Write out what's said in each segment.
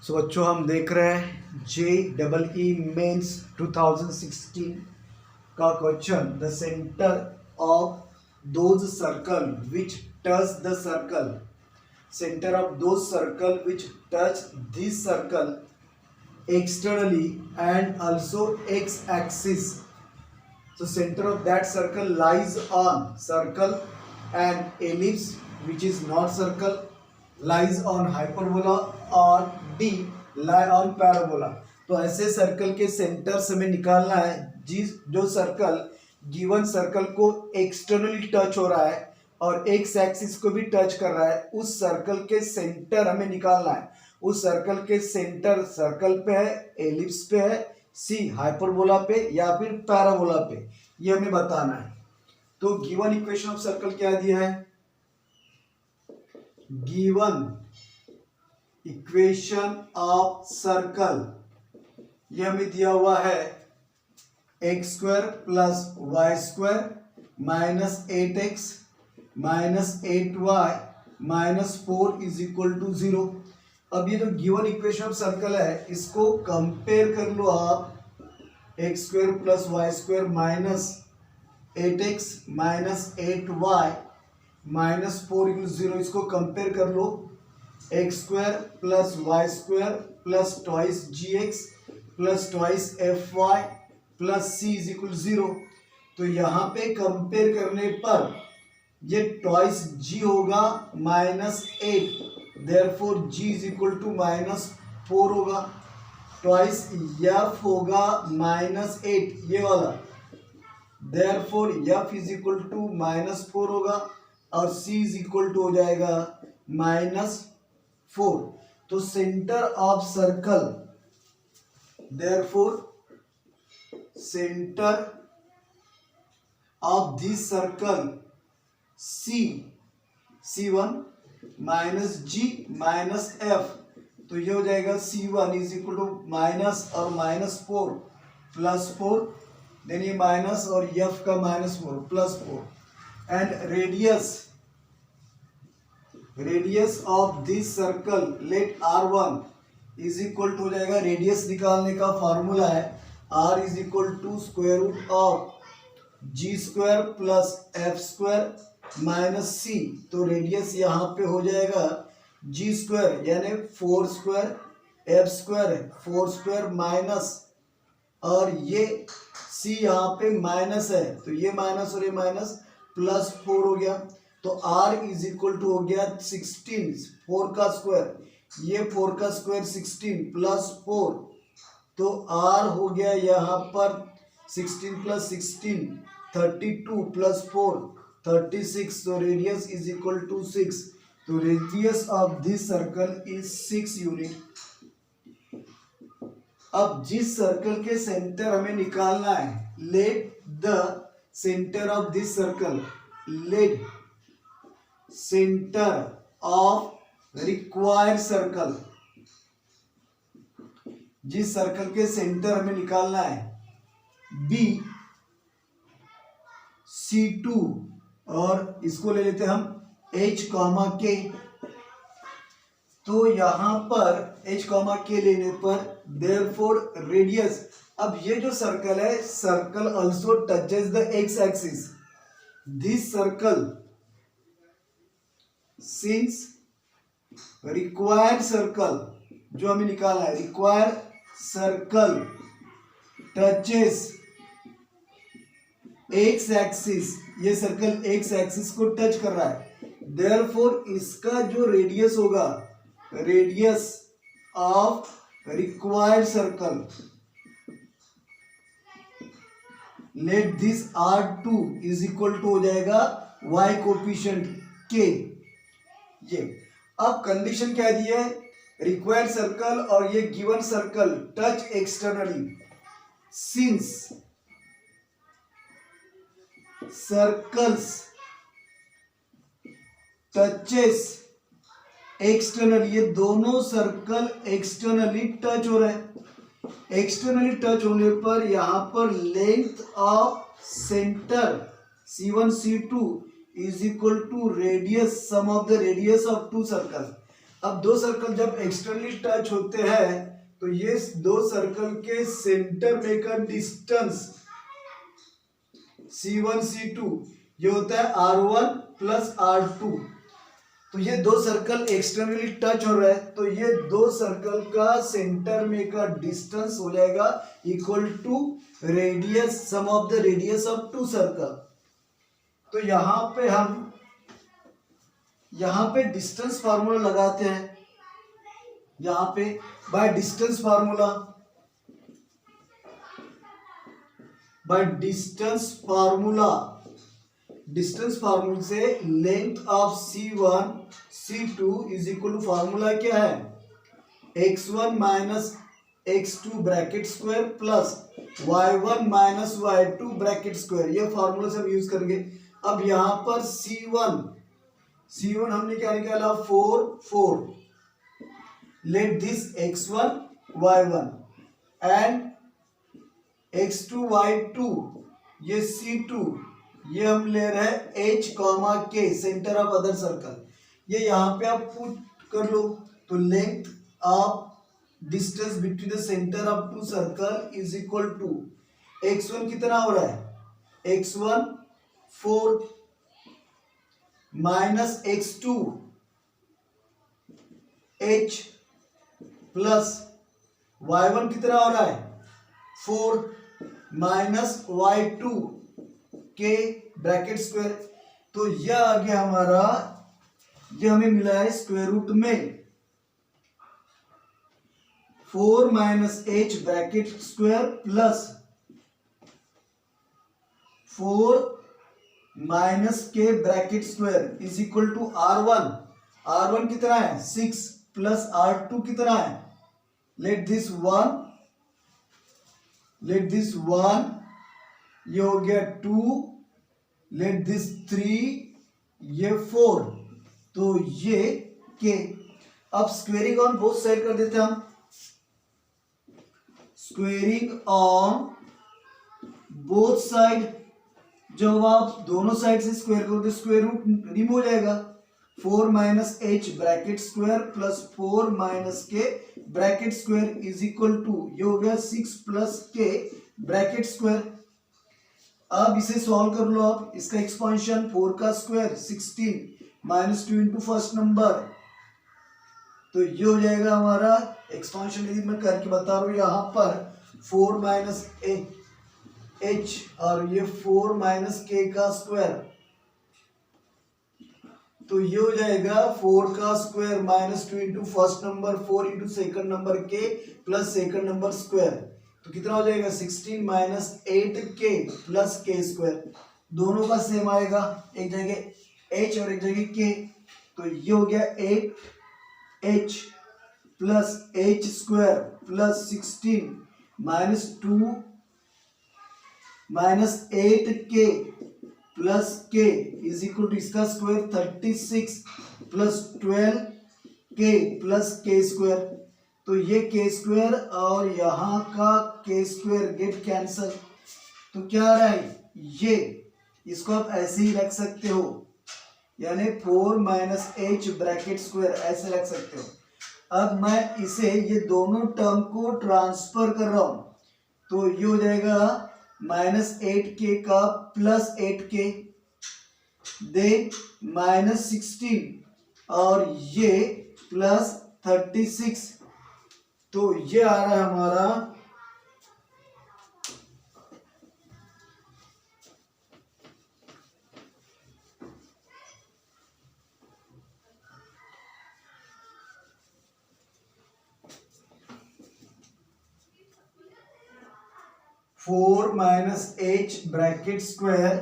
सो बच्चों हम देख रहे हैं JEE मेंस 2016 का question. The centre of those circle which touch the circle, centre of those circle which touch this circle externally and also x axis. So center of that circle lies on circle, and ellipse which is not circle lies on hyperbola और D lie on parabola. तो ऐसे circle के centres हमें निकालना है जिस जो circle given circle को एक्सटर्नली टच हो रहा है और एक्स एक्सिस को भी टच कर रहा है, उस सर्कल के सेंटर हमें निकालना है। उस सर्कल के सेंटर सर्कल पे है, एलिप्स पे है, सी हाइपरबोला पे या फिर पैराबोला पे, ये हमें बताना है। तो गिवन इक्वेशन ऑफ सर्कल क्या दिया है? गिवन इक्वेशन ऑफ सर्कल ये हमें दिया हुआ है X square plus Y square minus 8x minus 8y minus 4 is equal to 0। अब ये जो गिवन इक्वेशन ऑफ सर्कल है इसको कंपेयर कर लो आप। X square plus Y square minus 8x minus 8y minus 4 equal 0, इसको कंपेयर कर लो। X square plus Y square plus twice gx plus twice fy plus c is equal 0। तो यहाँ पे कंपेयर करने पर ये ट्वाइस g होगा minus 8, therefore g is equal to minus 4 होगा। ट्वाइस f होगा माइनस 8 ये वाला, therefore f is equal to minus 4 होगा और c इज इक्वल टू हो जाएगा माइनस 4। तो centre of circle, therefore centre of this circle C1 minus G minus F, तो ये हो जाएगा C1 is equal to minus और माइनस 4 प्लस 4, देन ये माइनस और F का minus 4 plus 4, and radius of this circle let R1 is equal to हो जाएगा, रेडियस निकालने का फॉर्मूला है R is equal to square root of G square plus F square minus C। तो radius यहाँ पे हो जाएगा G स्क्वायर यानी 4 square, F square 4 square minus, और ये C यहाँ पे माइनस है तो ये माइनस और ये माइनस प्लस 4 हो गया। तो R इज इक्वल टू हो गया 16, 4 का स्क्वायर, ये 4 का स्क्वायर 16 प्लस 4, तो R हो गया यहाँ पर 16 plus 16 32 plus 4 36, so radius is equal to 6. तो radius of this circle is 6 unit. अब जिस सर्कल के सेंटर हमें निकालना है, let the center of this circle, let center of required circle, जिस सर्कल के सेंटर हमें निकालना है B C2, और इसको ले लेते हैं हम H कॉमा K। तो यहां पर H कॉमा K लेने पर देयरफॉर रेडियस, अब ये जो सर्कल है circle also touches the X axis, this circle since required circle जो हमें निकालना है, required circle touches X axis, ये सर्कल एक्स एक्सिस को टच कर रहा है, देयरफॉर इसका जो रेडियस होगा, radius of required circle, let this R2 is equal to हो जाएगा y कोफिशिएंट k। ये अब कंडीशन क्या दी है, रिक्वायर्ड सर्कल और ये given circle touch externally, since circles touches externally, ये दोनों सर्कल एक्सटर्नली टच हो रहे हैं। एक्सटर्नली टच होने पर यहां पर length of centre C1 C2 is equal to radius, sum of the radius of two circle. अब दो सर्कल जब एक्सटर्नली टच होते हैं तो ये दो सर्कल के सेंटर में का डिस्टेंस C1 C2 ये होता है R1 प्लस R2। तो ये दो सर्कल एक्सटर्नली टच हो रहा है तो ये दो सर्कल का सेंटर में का डिस्टेंस हो जाएगा equal to radius sum of the radius of two circle. तो यहाँ पे डिस्टेंस फार्मूला लगाते हैं। यहाँ पे बाय डिस्टेंस फार्मूला से length of C1 C2 is equal to formula क्या है x1 minus x2 bracket square plus y1 minus y2 bracket square. ये फार्मूला से हम यूज करेंगे। अब यहाँ पर C1 हमने क्या निकाला 4 let this x1 y1 and x2 y2 ये C2 ये हम ले रहे हैं h comma k centre of other circle. ये यहाँ पे आप पुट कर लो तो length of distance between the centre of two circle is equal to x1 कितना हो रहा है x1 4 minus x2 h plus y1 कितना हो रहा है 4 माइनस y2 के ब्रैकेट स्क्वायर। तो यह आ गया हमारा, यह हमें मिला है स्क्वायर रूट में 4 minus h bracket square plus 4 minus K bracket square is equal to R1 कितना है 6 प्लस R2 कितना है लेट दिस 1 ये हो गया 2 लेट दिस 3 ये 4 तो ये k। अब स्क्वेयरिंग ऑन बोथ साइड कर देते हैं हम। स्क्वेयरिंग ऑन बोथ साइड जब आप दोनों साइड से स्क्वायर करोगे स्क्वायर रूट रिमूव हो जाएगा। 4 minus h bracket square plus 4 minus k bracket square is equal to ये हो गया 6 प्लस k ब्रैकेट स्क्वायर। अब इसे सॉल्व कर लो आप। इसका एक्सपांशन 4 का square 16 minus 2 into first number तो ये हो जाएगा हमारा एक्सपांशन। यदि मैं करके बता रहा हूँ यहाँ पर 4 माइनस h और ये 4 माइनस k का स्क्वायर तो ये हो जाएगा 4 का square minus 2 into first number 4 into second number k plus second number square तो कितना हो जाएगा 16 minus 8k plus k square. दोनों का सेम आएगा, एक जगह h और एक जगह k तो ये हो गया 8h plus h square plus 16 minus 2 minus 8k plus k is equal to इसका स्क्वायर 36 प्लस 12k प्लस k स्क्वायर तो ये k स्क्वायर और यहाँ का k स्क्वायर गेट कैंसल तो क्या आ रहा है ये, इसको आप ऐसे ही रख सकते हो यानी 4 माइनस h ब्रैकेट स्क्वायर ऐसे रख सकते हो। अब मैं इसे ये दोनों टर्म को ट्रांसफर कर रहा हूं तो ये हो जाएगा माइनस 8k का प्लस 8k दे माइनस 16 और ये प्लस 36 तो ये आ रहा है हमारा 4 minus h bracket square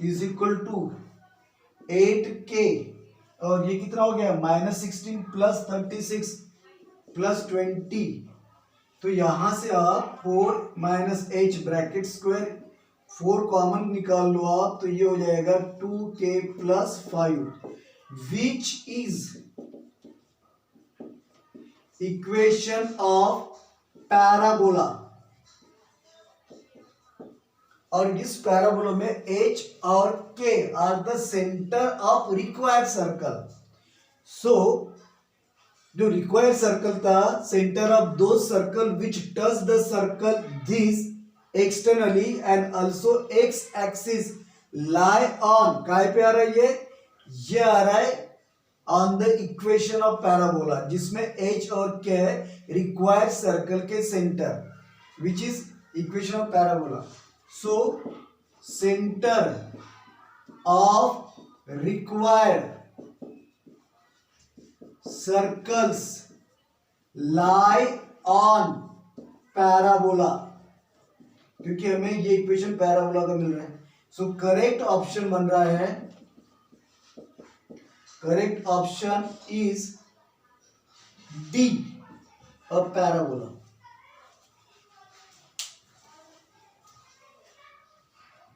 is equal to 8k और ये कितना हो गया माइनस 16 प्लस 36 प्लस 20 तो यहां से आप 4 minus h bracket square 4 common निकाल लो आप तो ये हो जाएगा 2k plus 5 which is equation of parabola. और इस पैराबोला में h और k are the centre of required circle. So जो रिक्वायर्ड सर्कल था, सेंटर ऑफ दो circle which touch the circle this externally and also X axis lie on, काय पे आ रहा है ये आ रहा है on the equation of parabola, जिसमें एच और के रिक्वायर्ड सर्कल के centre, which is equation of parabola. So centre of required circles lie on parabola, क्योंकि हमें ये इक्वेशन पैराबोला का मिल रहा है. सो करेक्ट ऑप्शन बन रहा है, correct option is D, a parabola.